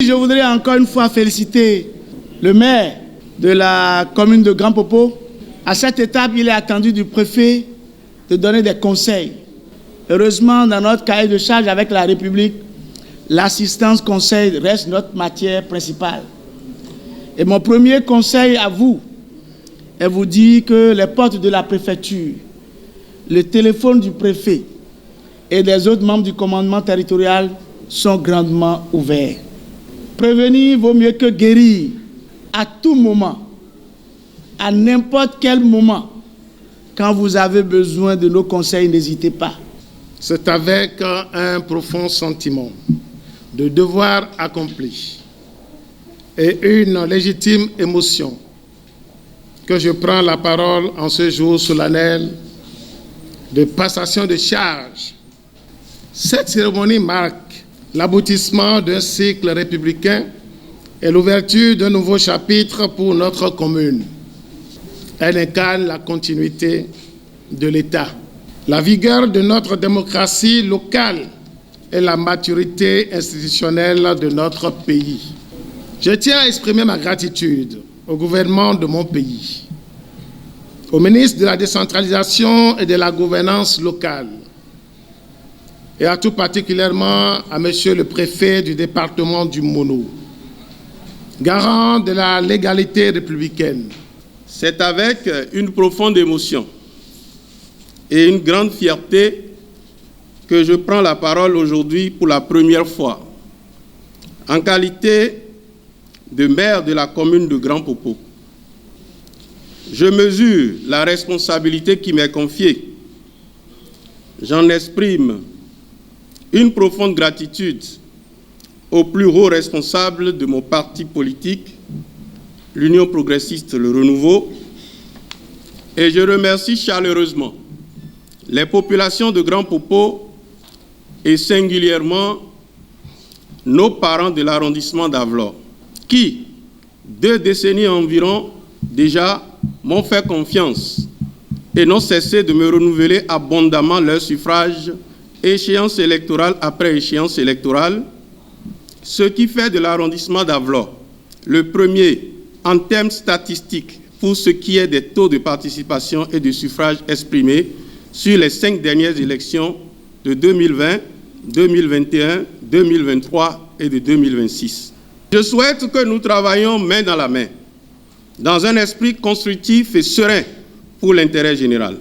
Je voudrais encore une fois féliciter le maire de la commune de Grand Popo. À cette étape, il est attendu du préfet de donner des conseils. Heureusement, dans notre cahier de charge avec la République, l'assistance conseil reste notre matière principale. Et mon premier conseil à vous est vous dire que les portes de la préfecture, le téléphone du préfet et des autres membres du commandement territorial sont grandement ouverts. Prévenir vaut mieux que guérir. À tout moment, à n'importe quel moment, quand vous avez besoin de nos conseils, n'hésitez pas. C'est avec un profond sentiment de devoir accompli et une légitime émotion que je prends la parole en ce jour solennel de passation de charge. Cette cérémonie marque l'aboutissement d'un cycle républicain et l'ouverture d'un nouveau chapitre pour notre commune. Elle incarne la continuité de l'État, la vigueur de notre démocratie locale et la maturité institutionnelle de notre pays. Je tiens à exprimer ma gratitude au gouvernement de mon pays, au ministre de la décentralisation et de la gouvernance locale, et à tout particulièrement à monsieur le préfet du département du Mono, garant de la légalité républicaine. C'est avec une profonde émotion et une grande fierté que je prends la parole aujourd'hui pour la première fois, en qualité de maire de la commune de Grand Popo. Je mesure la responsabilité qui m'est confiée. J'en exprime une profonde gratitude aux plus hauts responsables de mon parti politique, l'Union progressiste Le Renouveau, et je remercie chaleureusement les populations de Grand Popo et singulièrement nos parents de l'arrondissement d'Avlor, qui, 2 décennies environ déjà, m'ont fait confiance et n'ont cessé de me renouveler abondamment leur suffrage, échéance électorale après échéance électorale, ce qui fait de l'arrondissement d'Avlor le premier en termes statistiques pour ce qui est des taux de participation et de suffrage exprimés sur les 5 dernières élections de 2020, 2021, 2023 et de 2026. Je souhaite que nous travaillions main dans la main, dans un esprit constructif et serein pour l'intérêt général.